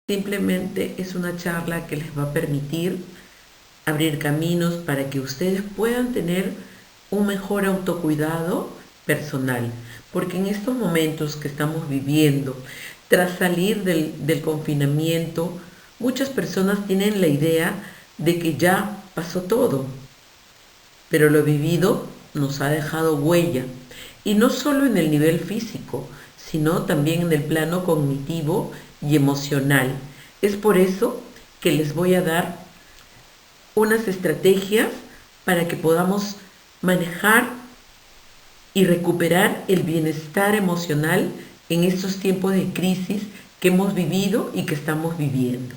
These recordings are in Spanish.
Simplemente es una charla que les va a permitir abrir caminos para que ustedes puedan tener un mejor autocuidado personal. Porque en estos momentos que estamos viviendo, tras salir del confinamiento, muchas personas tienen la idea de que ya pasó todo, pero lo vivido nos ha dejado huella, y no solo en el nivel físico, sino también en el plano cognitivo y emocional. Es por eso que les voy a dar unas estrategias para que podamos manejar y recuperar el bienestar emocional en estos tiempos de crisis que hemos vivido y que estamos viviendo.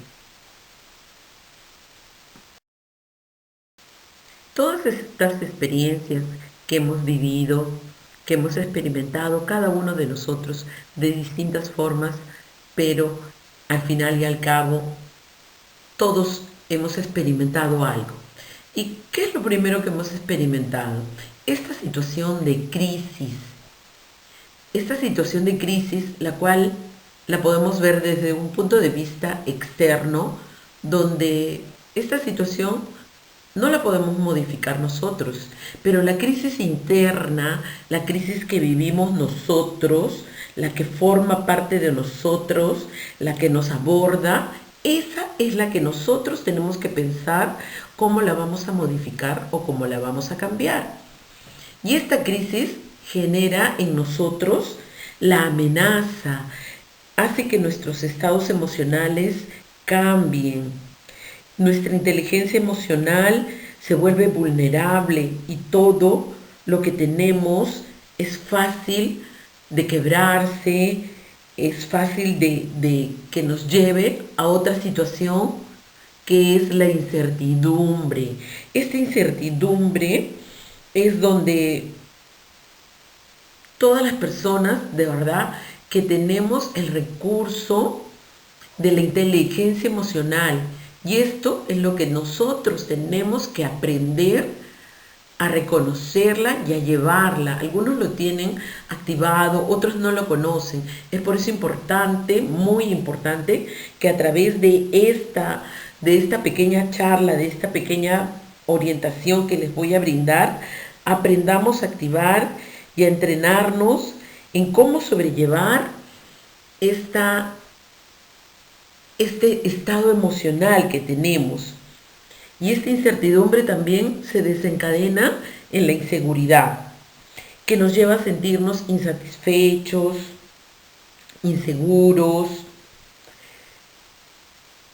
Todas estas experiencias que hemos vivido, que hemos experimentado cada uno de nosotros de distintas formas, pero al final y al cabo todos hemos experimentado algo. ¿Y qué es lo primero que hemos experimentado? Esta situación de crisis, la cual la podemos ver desde un punto de vista externo, donde esta situación no la podemos modificar nosotros, pero la crisis interna, la crisis que vivimos nosotros, la que forma parte de nosotros, la que nos aborda, esa es la que nosotros tenemos que pensar cómo la vamos a modificar o cómo la vamos a cambiar. Y esta crisis genera en nosotros la amenaza, hace que nuestros estados emocionales cambien. Nuestra inteligencia emocional se vuelve vulnerable y todo lo que tenemos es fácil de quebrarse, es fácil de que nos lleve a otra situación que es la incertidumbre. Esta incertidumbre es donde todas las personas, de verdad, que tenemos el recurso de la inteligencia emocional. Y esto es lo que nosotros tenemos que aprender a reconocerla y a llevarla. Algunos lo tienen activado, otros no lo conocen. Es por eso importante, muy importante, que a través de esta pequeña charla, de esta pequeña orientación que les voy a brindar, aprendamos a activar y a entrenarnos en cómo sobrellevar este estado emocional que tenemos. Y esta incertidumbre también se desencadena en la inseguridad, que nos lleva a sentirnos insatisfechos, inseguros,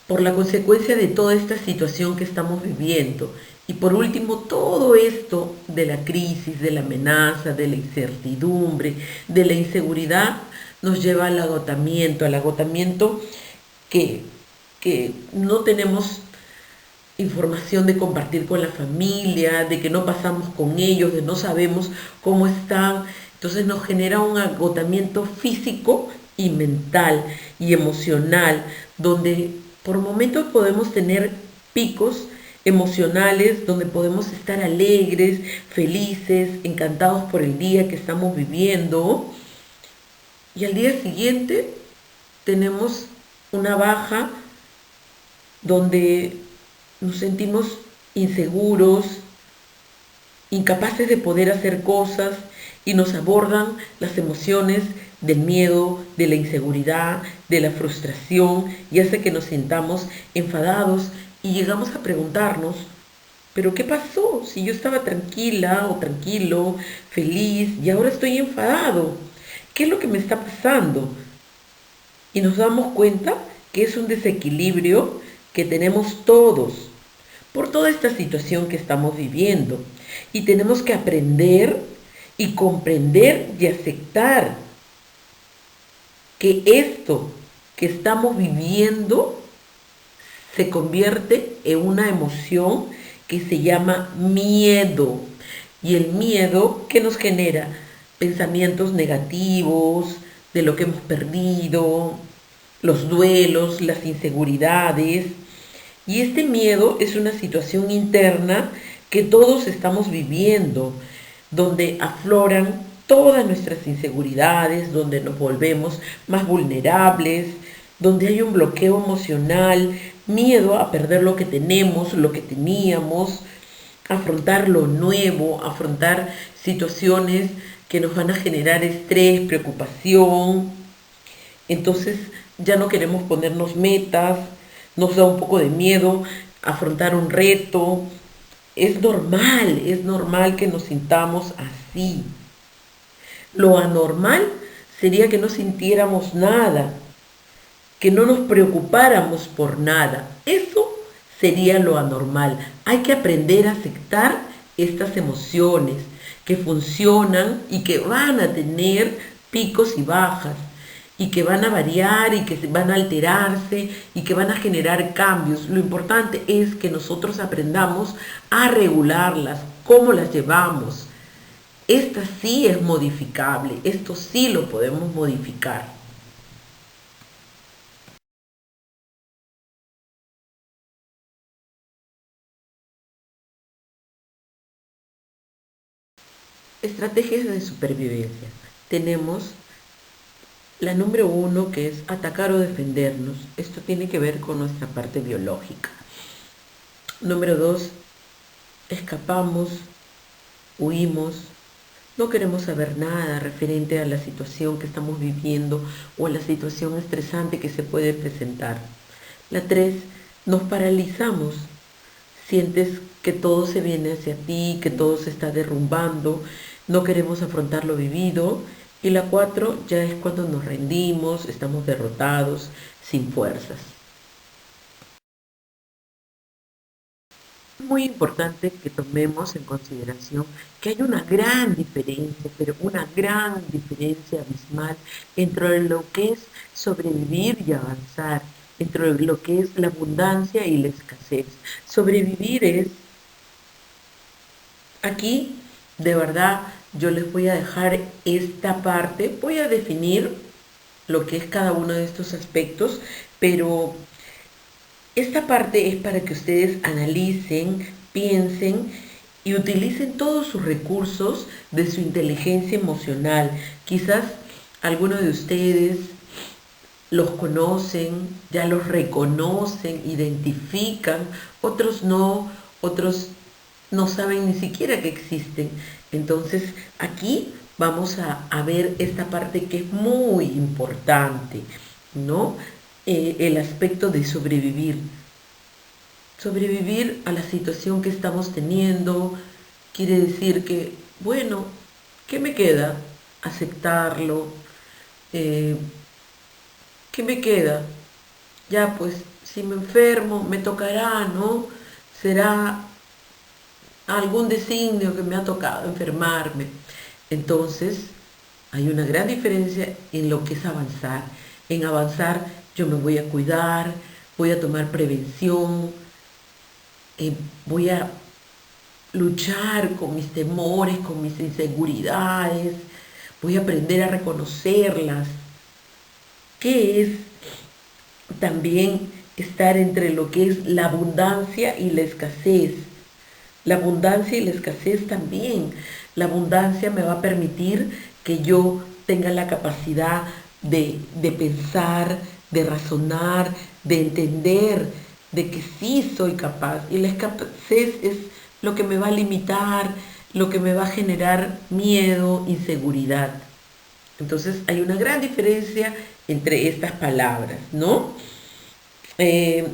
por la consecuencia de toda esta situación que estamos viviendo. Y por último, todo esto de la crisis, de la amenaza, de la incertidumbre, de la inseguridad, nos lleva al agotamiento que no tenemos información de compartir con la familia, de que no pasamos con ellos, de no sabemos cómo están. Entonces nos genera un agotamiento físico y mental y emocional, donde por momentos podemos tener picos emocionales, donde podemos estar alegres, felices, encantados por el día que estamos viviendo, y al día siguiente tenemos una baja donde nos sentimos inseguros, incapaces de poder hacer cosas, y nos abordan las emociones del miedo, de la inseguridad, de la frustración, y hace que nos sintamos enfadados y llegamos a preguntarnos, ¿pero qué pasó? Si yo estaba tranquila o tranquilo, feliz, y ahora estoy enfadado. ¿Qué es lo que me está pasando? Y nos damos cuenta que es un desequilibrio que tenemos todos por toda esta situación que estamos viviendo. Y tenemos que aprender y comprender y aceptar que esto que estamos viviendo se convierte en una emoción que se llama miedo. Y el miedo que nos genera pensamientos negativos de lo que hemos perdido, los duelos, las inseguridades. Y este miedo es una situación interna que todos estamos viviendo, donde afloran todas nuestras inseguridades, donde nos volvemos más vulnerables, donde hay un bloqueo emocional, miedo a perder lo que tenemos, lo que teníamos, afrontar lo nuevo, afrontar situaciones que nos van a generar estrés, preocupación. Entonces ya no queremos ponernos metas, nos da un poco de miedo afrontar un reto. Es normal que nos sintamos así. Lo anormal sería que no sintiéramos nada, que no nos preocupáramos por nada. Eso sería lo anormal. Hay que aprender a aceptar estas emociones que funcionan y que van a tener picos y bajas y que van a variar y que van a alterarse y que van a generar cambios. Lo importante es que nosotros aprendamos a regularlas, cómo las llevamos. Esta sí es modificable, esto sí lo podemos modificar. Estrategias de supervivencia. Tenemos la número uno, que es atacar o defendernos. Esto tiene que ver con nuestra parte biológica. Número dos, escapamos, huimos, no queremos saber nada referente a la situación que estamos viviendo o a la situación estresante que se puede presentar. La tres, nos paralizamos. Sientes que todo se viene hacia ti, que todo se está derrumbando, no queremos afrontar lo vivido. Y la cuatro ya es cuando nos rendimos, estamos derrotados, sin fuerzas. Es muy importante que tomemos en consideración que hay una gran diferencia, pero una gran diferencia abismal entre lo que es sobrevivir y avanzar, entre lo que es la abundancia y la escasez. Sobrevivir es aquí, de verdad, yo les voy a dejar esta parte, voy a definir lo que es cada uno de estos aspectos, pero esta parte es para que ustedes analicen, piensen y utilicen todos sus recursos de su inteligencia emocional. Quizás algunos de ustedes los conocen, ya los reconocen, identifican, otros no saben ni siquiera que existen. Entonces aquí vamos a ver esta parte que es muy importante, ¿no? El aspecto de sobrevivir. Sobrevivir a la situación que estamos teniendo quiere decir que, bueno, ¿qué me queda? Aceptarlo. Eh, ¿Qué me queda? Ya pues, si me enfermo, me tocará, ¿no? Será algún designio que me ha tocado enfermarme. Entonces, hay una gran diferencia en lo que es avanzar. En avanzar yo me voy a cuidar, voy a tomar prevención, voy a luchar con mis temores, con mis inseguridades, voy a aprender a reconocerlas. ¿Qué es también estar entre lo que es la abundancia y la escasez? La abundancia y la escasez también. La abundancia me va a permitir que yo tenga la capacidad de pensar, de razonar, de entender, de que sí soy capaz. Y la escasez es lo que me va a limitar, lo que me va a generar miedo, inseguridad. Entonces hay una gran diferencia entre estas palabras, ¿no? Eh,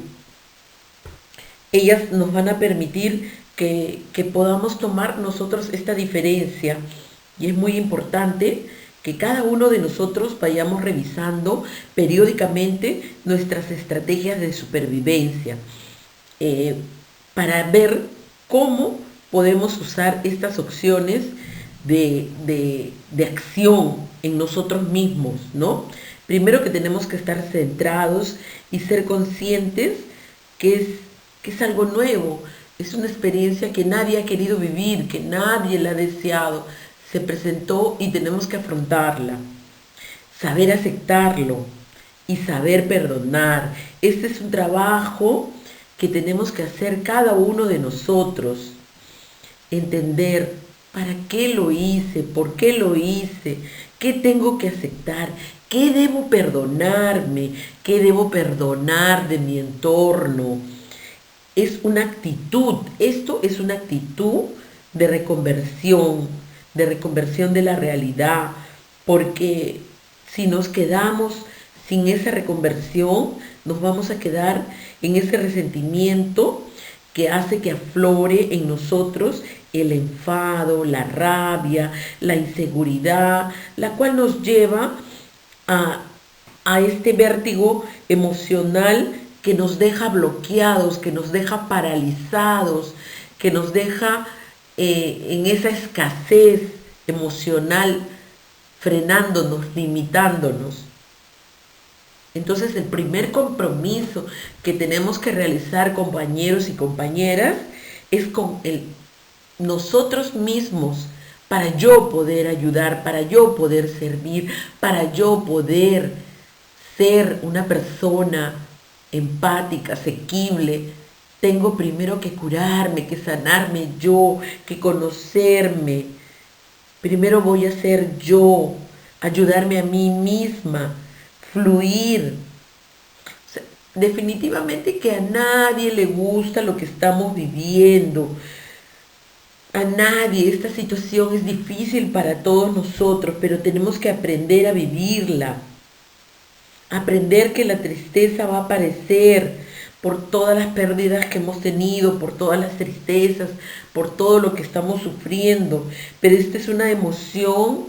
Ellas nos van a permitir que podamos tomar nosotros esta diferencia y es muy importante que cada uno de nosotros vayamos revisando periódicamente nuestras estrategias de supervivencia eh, para ver cómo podemos usar estas opciones de acción en nosotros mismos, ¿no? Primero que tenemos que estar centrados y ser conscientes que es, que es algo nuevo, es una experiencia que nadie ha querido vivir, que nadie la ha deseado, se presentó y tenemos que afrontarla, saber aceptarlo y saber perdonar. Este es un trabajo que tenemos que hacer cada uno de nosotros, entender para qué lo hice, por qué lo hice, qué tengo que aceptar, ¿Qué debo perdonarme? ¿Qué debo perdonar de mi entorno? Es una actitud, esto es una actitud de reconversión de la realidad, porque si nos quedamos sin esa reconversión, nos vamos a quedar en ese resentimiento que hace que aflore en nosotros el enfado, la rabia, la inseguridad, la cual nos lleva a, a este vértigo emocional que nos deja bloqueados, que nos deja paralizados, que nos deja en esa escasez emocional, frenándonos, limitándonos. Entonces el primer compromiso que tenemos que realizar, compañeros y compañeras, es con nosotros mismos, para yo poder ayudar, para yo poder servir, para yo poder ser una persona empática, asequible. Tengo primero que curarme, que sanarme yo, que conocerme. Primero voy a ser yo, ayudarme a mí misma, fluir. O sea, definitivamente que a nadie le gusta lo que estamos viviendo. A nadie. Esta situación es difícil para todos nosotros, pero tenemos que aprender a vivirla. Aprender que la tristeza va a aparecer por todas las pérdidas que hemos tenido, por todas las tristezas, por todo lo que estamos sufriendo. Pero esta es una emoción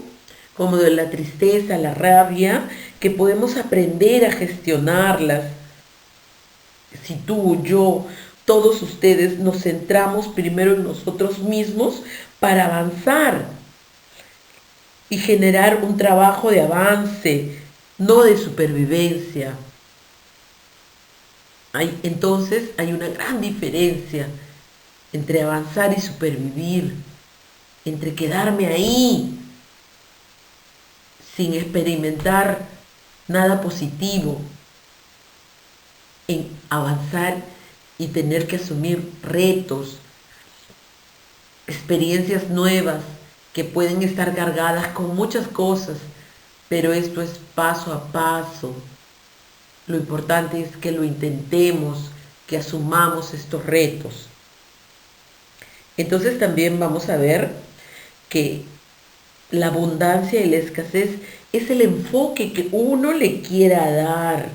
como de la tristeza, la rabia, que podemos aprender a gestionarlas. Si tú, yo, todos ustedes nos centramos primero en nosotros mismos para avanzar y generar un trabajo de avance, no de supervivencia. Entonces hay una gran diferencia entre avanzar y supervivir, entre quedarme ahí sin experimentar nada positivo, en avanzar y tener que asumir retos, experiencias nuevas que pueden estar cargadas con muchas cosas, pero esto es paso a paso. Lo importante es que lo intentemos, que asumamos estos retos. Entonces también vamos a ver que la abundancia y la escasez es el enfoque que uno le quiera dar.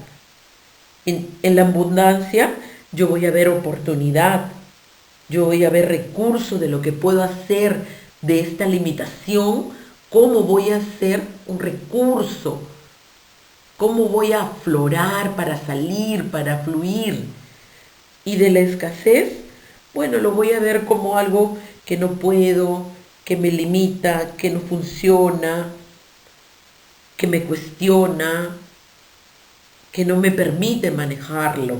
En la abundancia yo voy a ver oportunidad, yo voy a ver recursos de lo que puedo hacer de esta limitación, cómo voy a hacer un recurso, cómo voy a aflorar para salir, para fluir. Y de la escasez, bueno, lo voy a ver como algo que no puedo, que me limita, que no funciona, que me cuestiona, que no me permite manejarlo.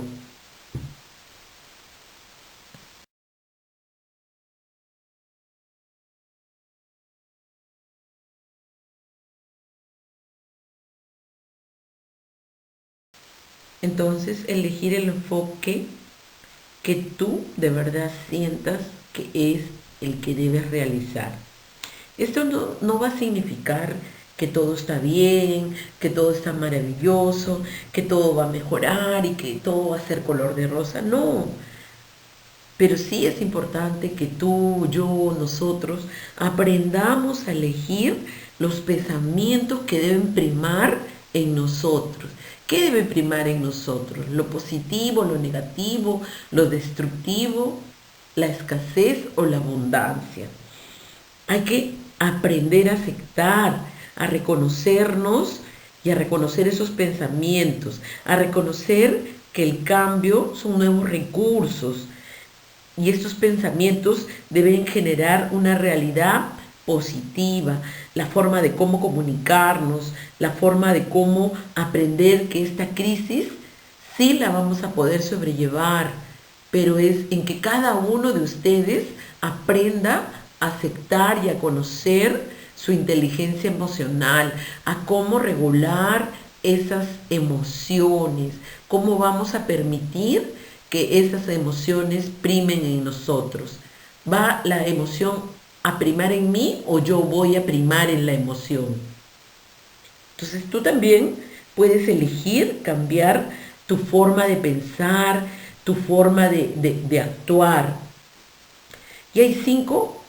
Entonces, elegir el enfoque que tú de verdad sientas que es el que debes realizar. Esto no va a significar que todo está bien, que todo está maravilloso, que todo va a mejorar y que todo va a ser color de rosa. No, pero sí es importante que tú, yo, nosotros aprendamos a elegir los pensamientos que deben primar en nosotros. ¿Qué debe primar en nosotros? ¿Lo positivo, lo negativo, lo destructivo, la escasez o la abundancia? Hay que aprender a aceptar, a reconocernos y a reconocer esos pensamientos, a reconocer que el cambio son nuevos recursos y estos pensamientos deben generar una realidad positiva, la forma de cómo comunicarnos, la forma de cómo aprender que esta crisis sí la vamos a poder sobrellevar, pero es en que cada uno de ustedes aprenda a aceptar y a conocer su inteligencia emocional, a cómo regular esas emociones, cómo vamos a permitir que esas emociones primen en nosotros. ¿Va la emoción a primar en mí o yo voy a primar en la emoción? Entonces tú también puedes elegir cambiar tu forma de pensar, tu forma de actuar. Y hay cinco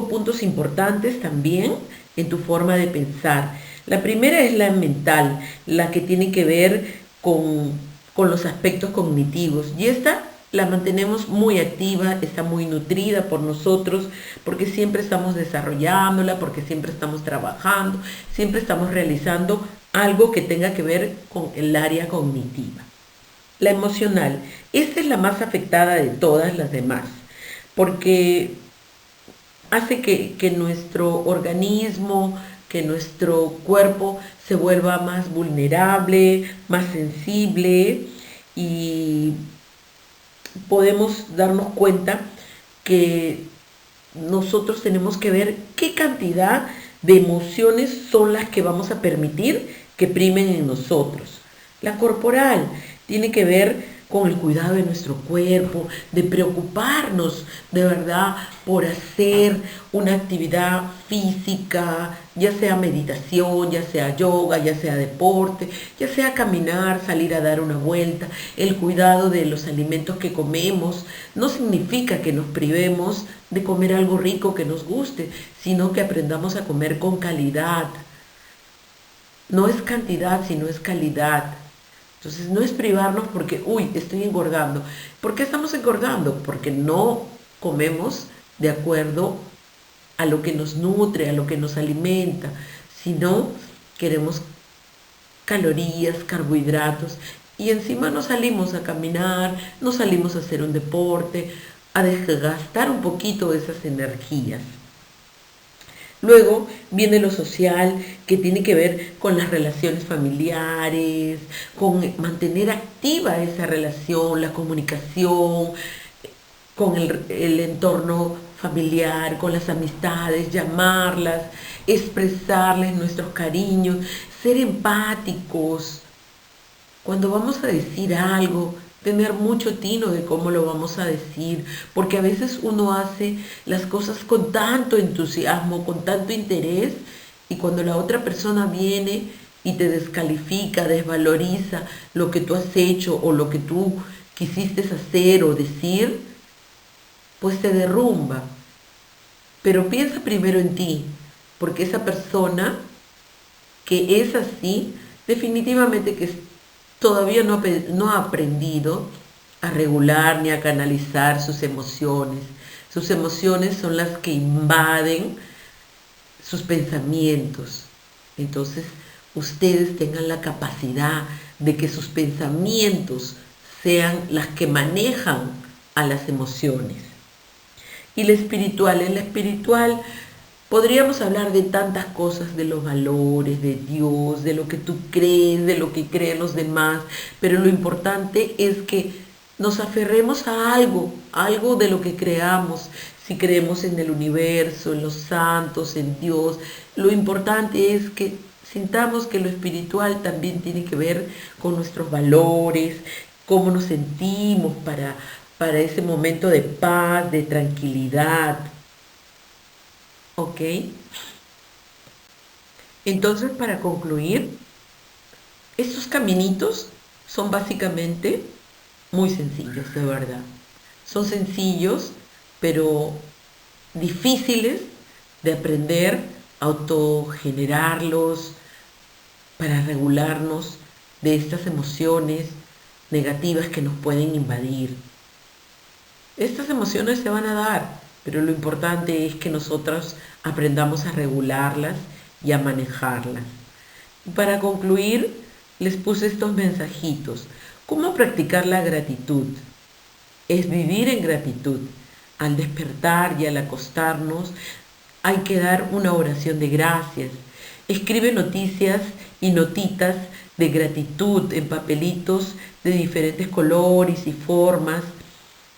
puntos importantes también en tu forma de pensar. La primera es la mental, la que tiene que ver con los aspectos cognitivos. Y esta la mantenemos muy activa, está muy nutrida por nosotros, porque siempre estamos desarrollándola, porque siempre estamos trabajando, siempre estamos realizando algo que tenga que ver con el área cognitiva. La emocional, esta es la más afectada de todas las demás, porque hace que nuestro organismo, que nuestro cuerpo se vuelva más vulnerable, más sensible y podemos darnos cuenta que nosotros tenemos que ver qué cantidad de emociones son las que vamos a permitir que primen en nosotros. La corporal tiene que ver con el cuidado de nuestro cuerpo, de preocuparnos de verdad por hacer una actividad física, ya sea meditación, ya sea yoga, ya sea deporte, ya sea caminar, salir a dar una vuelta. El cuidado de los alimentos que comemos no significa que nos privemos de comer algo rico que nos guste, sino que aprendamos a comer con calidad. No es cantidad, sino es calidad. Entonces no es privarnos porque, uy, estoy engordando. ¿Por qué estamos engordando? Porque no comemos de acuerdo a lo que nos nutre, a lo que nos alimenta, sino queremos calorías, carbohidratos y encima no salimos a caminar, no salimos a hacer un deporte, a desgastar un poquito esas energías. Luego viene lo social, que tiene que ver con las relaciones familiares, con mantener activa esa relación, la comunicación, con el entorno familiar, con las amistades, llamarlas, expresarles nuestros cariños, ser empáticos. Cuando vamos a decir algo, tener mucho tino de cómo lo vamos a decir, porque a veces uno hace las cosas con tanto entusiasmo, con tanto interés, y cuando la otra persona viene y te descalifica, desvaloriza lo que tú has hecho o lo que tú quisiste hacer o decir, pues te derrumba. Pero piensa primero en ti, porque esa persona que es así, definitivamente que todavía no ha aprendido a regular ni a canalizar sus emociones. Sus emociones son las que invaden sus pensamientos. Entonces, ustedes tengan la capacidad de que sus pensamientos sean las que manejan a las emociones. Y en la espiritual podríamos hablar de tantas cosas, de los valores, de Dios, de lo que tú crees, de lo que creen los demás, pero lo importante es que nos aferremos a algo de lo que creamos. Si creemos en el universo, en los santos, en Dios, lo importante es que sintamos que lo espiritual también tiene que ver con nuestros valores, cómo nos sentimos para ese momento de paz, de tranquilidad. ¿Ok? Entonces, para concluir, estos caminitos son básicamente muy sencillos, de verdad. Son sencillos, pero difíciles de aprender, autogenerarlos para regularnos de estas emociones negativas que nos pueden invadir. Estas emociones se van a dar, pero lo importante es que nosotros aprendamos a regularlas y a manejarlas. Y para concluir, les puse estos mensajitos. ¿Cómo practicar la gratitud? Es vivir en gratitud. Al despertar y al acostarnos, hay que dar una oración de gracias. Escribe noticias y notitas de gratitud en papelitos de diferentes colores y formas.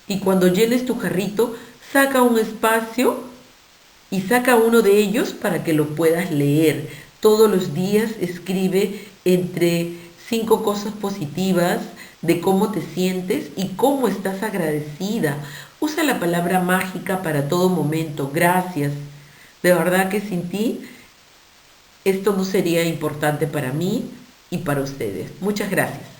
Y cuando llenes tu jarrito, saca un espacio y saca uno de ellos para que lo puedas leer. Todos los días escribe entre 5 cosas positivas de cómo te sientes y cómo estás agradecida. Usa la palabra mágica para todo momento. Gracias. De verdad que sin ti esto no sería importante para mí y para ustedes. Muchas gracias.